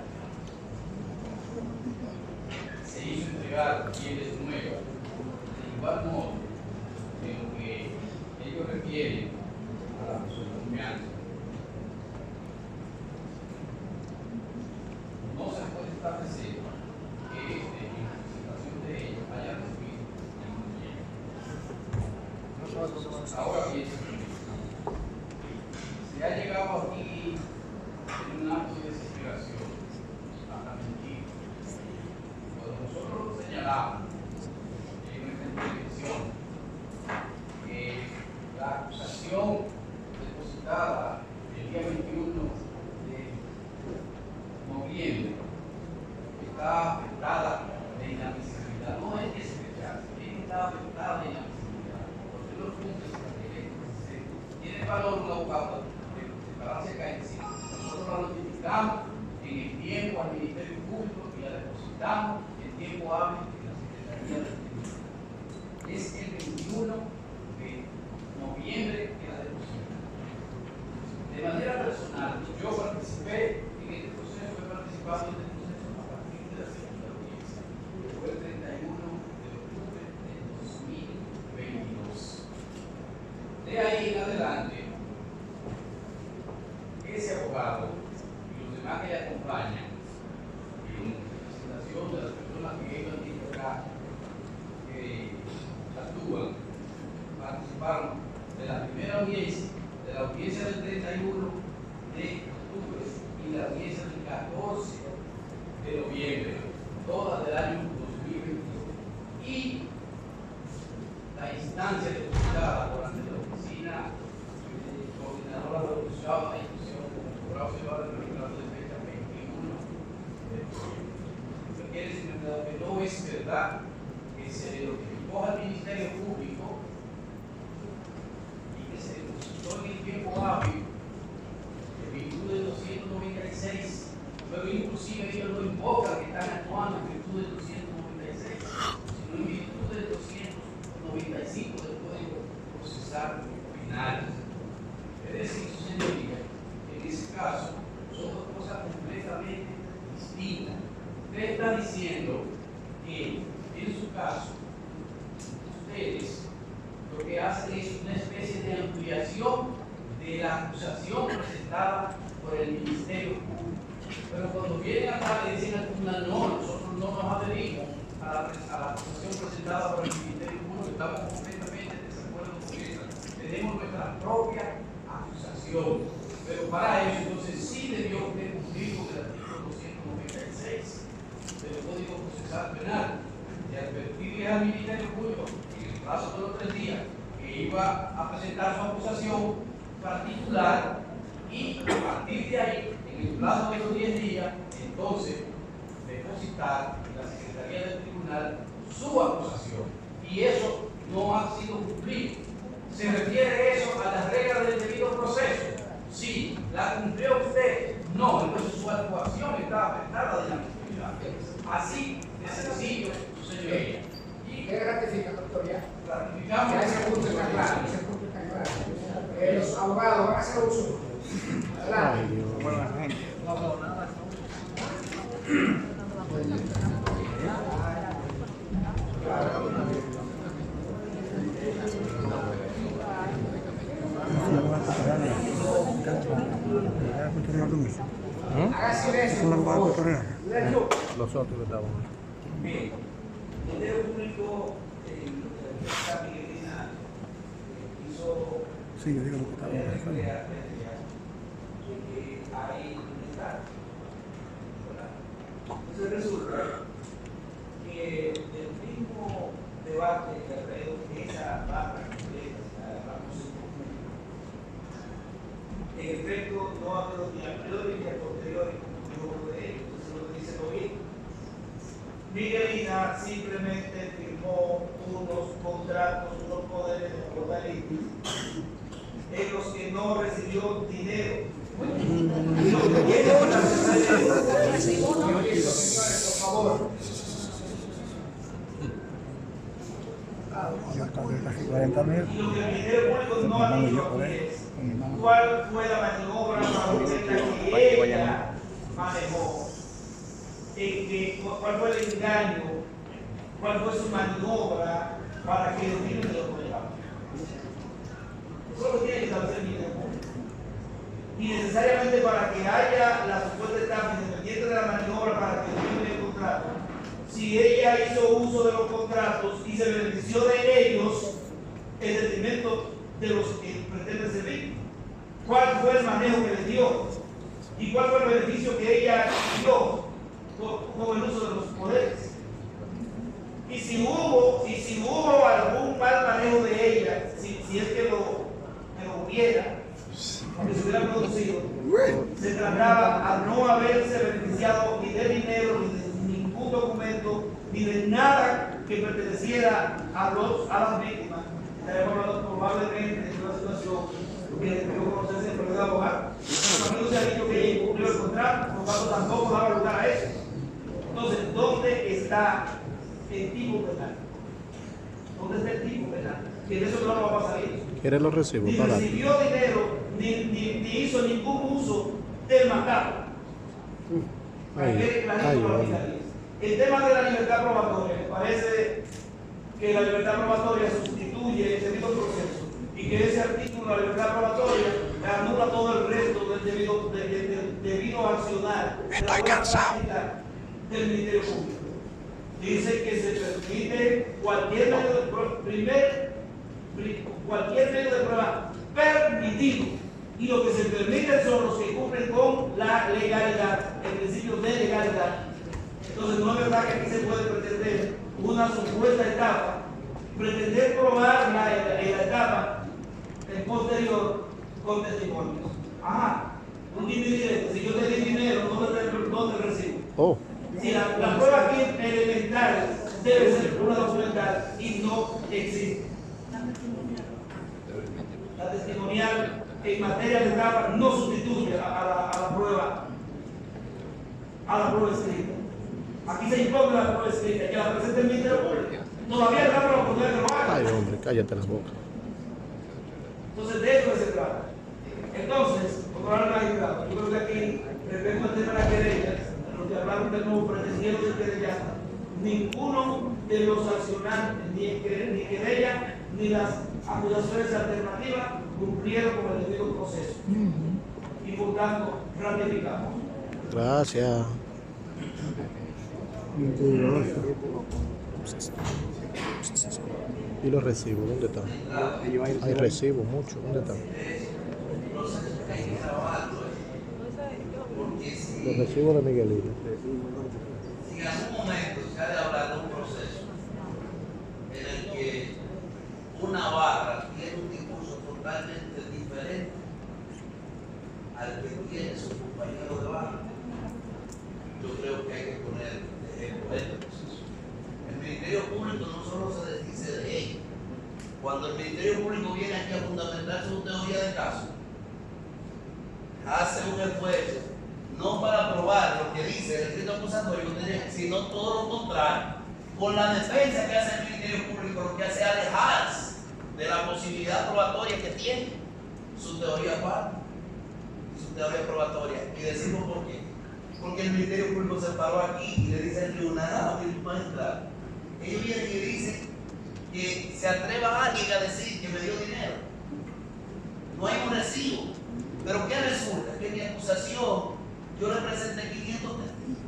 se hizo entregar bienes nuevos de igual modo en lo que ellos refieren a la confianza. No se puede establecer que en la presentación de ellos haya recibido ningún bien. Ahora bien, se ha llegado aquí en un acto de desesperación hasta mentir. Cuando nosotros señalamos en nuestra intervención que la acusación depositada el día 21 de noviembre está afectada de inadmisibilidad. No es que se rechace, es que está afectada de inadmisibilidad. Porque los puntos tiene valor un abogado de separarse acá encima. Nosotros la notificamos en el tiempo al Ministerio Público y la depositamos en tiempo hábil en la Secretaría del Tribunal. Es el 21 de noviembre que la depositamos. De manera personal, yo participé en este proceso, he participado en este proceso a partir de la segunda audiencia, que fue el 31 de octubre de 2022. De ahí en adelante, ese abogado y los demás que le acompañan en representación de las personas que ellos han dicho acá, que actúan, participaron de la primera audiencia, de la audiencia del 31 de octubre y la audiencia del 14 de noviembre, todas del año 2021. Y la instancia depositada por ante la oficina coordinadora de los juzgados de institución como jurado llevado el registrado de fecha 21 de octubre. Eso quiere decir que no es verdad que se le notificó al Ministerio Público y que se depositó en el tiempo hábil en virtud del 296, pero inclusive ellos no invocan que están actuando en virtud del 296, sino en virtud del 295 del Código Procesal Penal. Es decir, señoría, en ese caso son dos cosas completamente distintas. Usted está diciendo que en su caso ustedes lo que hacen es una especie de ampliación de la acusación presentada por el Ministerio Público. Pero cuando vienen acá le dicen al tribunal, no, nosotros no nos adherimos a la acusación presentada por el Ministerio Público, estamos completamente en desacuerdo con esa. Tenemos nuestra propia acusación. Pero para eso, entonces sí debió usted cumplir con el artículo 296 del Código Procesal Penal y advertirle al Ministerio Público en el plazo de los 3 días que iba a presentar su acusación particular y a partir de ahí, en el plazo de los 10 días, entonces depositar en la Secretaría del Tribunal su acusación. Y eso no ha sido cumplido. ¿Se refiere eso a las reglas del debido proceso? Sí. ¿La cumplió usted? No. Entonces su actuación está afectada de la misma. Así de sencillo, señoría. Y ¿Qué ratifica, doctor? Ya ratificamos. ese punto está claro. Ese punto está claro. Los abogados van a hacer uso. Adelante. Ay, Dios. Buena gente. Haga silencio. ¿Mm? por favor. Silencio. Los otros que estaban. Bien, el Ministerio Público, esta Miguelina hizo Sí, yo digo lo que estaban. crear que hay un Estado. Entonces resulta que el mismo debate que alrededor de esa barra completa, si la agarramos en efecto no ha habido ni a priori ni a posteriori ninguno de ellos. Entonces lo que dice lo mismo. Miguelina simplemente firmó unos contratos, unos poderes localistas en los que no recibió dinero. Y lo que tiene una Señores, por favor. Yo pagué casi 40.000. y lo que el Ministerio Público no ha dicho aquí es cuál fue la maniobra fraudulenta que ella manejó, cuál fue el engaño, cuál fue su maniobra para que los niños se lo pagaran. Eso es lo que tiene que establecer el Ministerio Público. Y necesariamente para que haya la supuesta estafa independiente de la maniobra para que firme el contrato, si ella hizo uso de los contratos y se benefició de ellos en detrimento de los que pretenden servir, ¿cuál fue el manejo que les dio? ¿Y cuál fue el beneficio que ella dio con el uso de los poderes? Y si hubo algún mal manejo de ella, si es que lo hubiera, que se hubiera producido, se trataba a no haberse beneficiado ni de dinero, ni de ningún documento, ni de nada que perteneciera a las víctimas. Estaremos hablando probablemente de una situación que debo conocer siempre de abogado. A mí no se ha dicho que ella incumplió el contrato, por lo tanto tampoco daba lugar a eso. Entonces, ¿dónde está el tipo penal? ¿Dónde está el tipo penal? Que de eso no va a salir. ¿Quieres los recibos? Ni Para. recibió dinero, ni hizo ningún uso del mandato. Para que quede clarito Ay, para la ay. fiscalía. El tema de la libertad probatoria, me parece que la libertad probatoria sustituye el debido proceso y que ese artículo de la libertad probatoria anula todo el resto del debido accionar. Estoy cansado. Del Ministerio Público. Dice que se permite cualquier medio de prueba permitido, y lo que se permite son los que cumplen con la legalidad, el principio de legalidad. Entonces no es verdad que aquí se puede pretender una supuesta etapa, pretender probar la etapa en posterior con testimonios. Ajá, un directo, si yo te di dinero, ¿dónde recibo? Oh, Si la prueba aquí elemental debe ser una documental y no existe. La testimonial en materia de etapa no sustituye a la prueba escrita. Aquí se impone la prueba escrita, que la presente el Ministerio Público. Todavía le damos la oportunidad de que lo haga. ay, hombre, cállate la boca. Entonces, de eso se trata. Entonces, doctor magistrado, yo creo que aquí, respecto al tema de la querella, los que hablaron de nuevo pretendieron de querella, ninguno de los accionantes, ni querella, ni las acusaciones alternativas, cumplieron con el debido proceso. Y por tanto, ratificamos. Gracias. ¿Y los recibos? ¿Dónde están? Hay recibos, muchos. ¿Dónde están? Los recibos de Miguelito. Si en algún momento se ha de hablar de un proceso en el que una barra tiene un discurso totalmente diferente al que tiene su compañero de barra, yo creo que hay que poner de ejemplo este proceso. El Ministerio Público no solo se desdice de ello. Cuando el Ministerio Público viene aquí a fundamentar su teoría de caso, hace un esfuerzo no para probar lo que dice el escrito acusatorio, sino todo lo contrario, con la defensa que hace el Ministerio Público, lo que hace es alejarse de la posibilidad probatoria que tiene su teoría aparte, su teoría probatoria. Y decimos por qué. Porque el Ministerio Público se paró aquí y le dice al tribunal: ah, que tú puedes entrar. Ellos vienen y dicen que se atreva alguien a decir que me dio dinero. No hay un recibo. Pero ¿qué resulta? Que en mi acusación yo le presenté 500 testigos.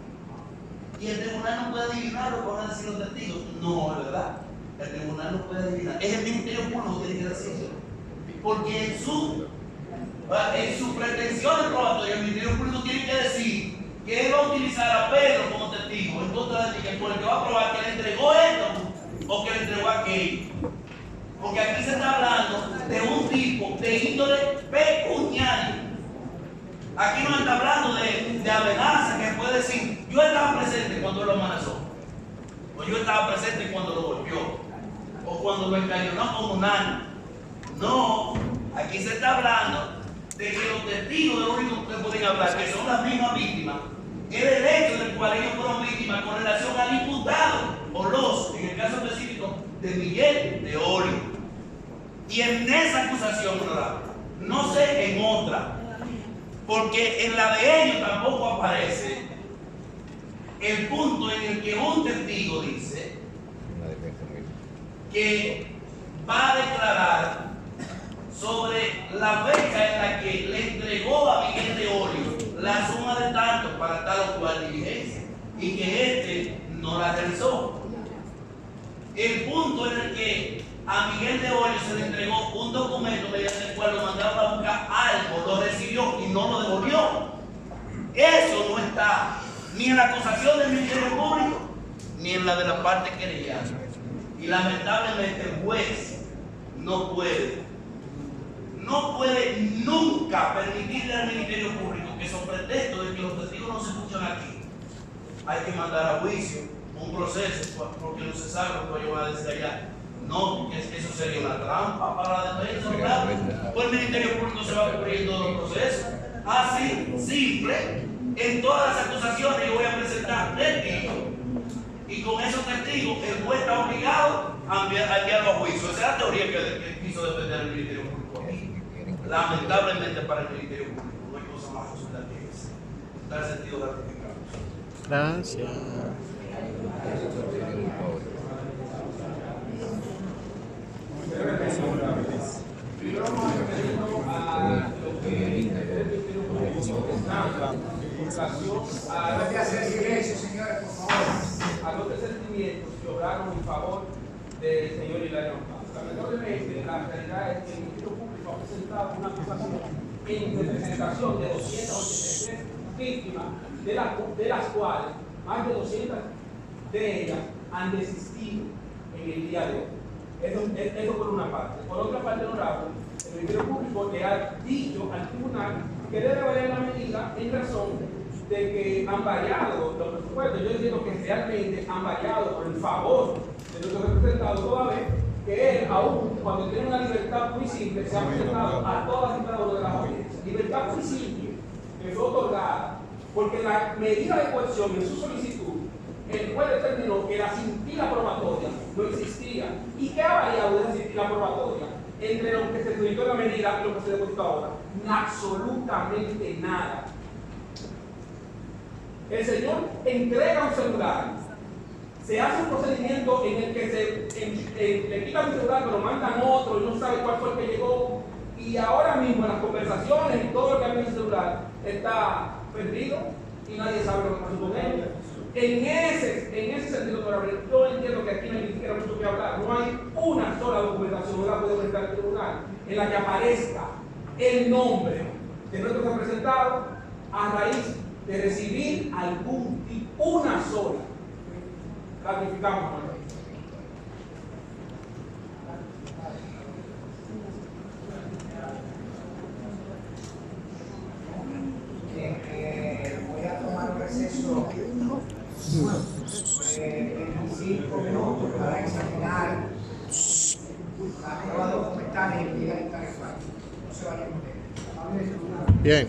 Y el tribunal no puede adivinar lo que van a decir los testigos. No, es verdad. El tribunal no puede adivinar. Es el Ministerio Público que tiene que decirlo. Porque en su pretensión de probatoria, el Ministerio Público tiene que decir que él va a utilizar a Pedro como testigo en contra de mí, que por el que va a probar que le entregó esto o que le entregó aquello. Porque aquí se está hablando de un tipo de índole pecuniario. Aquí no está hablando de amenaza que puede decir: yo estaba presente cuando lo amenazó, o yo estaba presente cuando lo golpeó, o cuando lo encañonó como un arma. No, aquí se está hablando de que los testigos de lo único que pueden hablar, que son las mismas víctimas, es el hecho del cual ellos fueron víctimas con relación al imputado, o los, en el caso específico, de Miguel de Olio. Y en esa acusación, no sé en otra, porque en la de ellos tampoco aparece el punto en el que un testigo dice que va a declarar sobre la fecha en la que le entregó a Miguel de Olio la suma de tanto para tal o cual diligencia y que éste no la realizó. El punto en el que a Miguel de Olio se le entregó un documento mediante el cual lo mandaron a buscar algo, lo recibió y no lo devolvió. Eso no está ni en la acusación del Ministerio Público ni en la de la parte querellante. Y lamentablemente el juez no puede nunca permitirle al Ministerio Público que, sobre pretexto de que los testigos no se escuchan aquí, hay que mandar a juicio un proceso porque no se sabe lo que ellos van a decir allá. No, porque eso sería una trampa para la defensa, ¿verdad? Pues el Ministerio Público se va a cubrir todos los procesos. Así, simple, en todas las acusaciones yo voy a presentar testigos. Y con esos testigos, el juez está obligado a enviarlo a juicio. Esa es la teoría que quiso defender el Ministerio Público aquí. Lamentablemente para el Ministerio Público no hay cosa más justa que esa. Está el sentido gratificado. Gracias. Puede hacer silencio, señores, por favor. A los presentimientos que obraron en favor del señor Hilario Paz. Lamentablemente, la realidad es que el Ministerio Público ha presentado una acusación en representación de 283 víctimas, de las cuales más de 200 de ellas han desistido en el día de hoy. Eso por una parte. Por otra parte, honorable, el Ministerio Público le ha dicho al tribunal que debe variar la medida en razón de que han variado los presupuestos. Yo entiendo que realmente han variado por el favor de nuestros representados, toda vez que él, aún cuando tiene una libertad muy simple, se ha presentado a todas y cada una de las audiencias. Libertad muy simple, que fue otorgada, porque la medida de coerción en su solicitud, el juez determinó que la cintila probatoria no existía. ¿Y qué ha variado de la cintila probatoria entre lo que se solicitó en la medida y lo que se depositó ahora? Absolutamente nada. El señor entrega un celular, se hace un procedimiento en el que le quitan un celular pero mandan otro y no sabe cuál fue el que llegó, y ahora mismo en las conversaciones y todo lo que hay en el celular está perdido y nadie sabe lo que pasó con él. En ese sentido, yo entiendo que aquí no hay ni siquiera mucho que hablar. No hay una sola documentación, no la puede presentar el tribunal, en la que aparezca el nombre de nuestro representado a raíz de recibir algún tipo, una sola. Ratificamos, ¿no? Voy a tomar un receso en 5 minutos para examinar la prueba documental y enviar el tarifario. No se vayan a meter. Bien.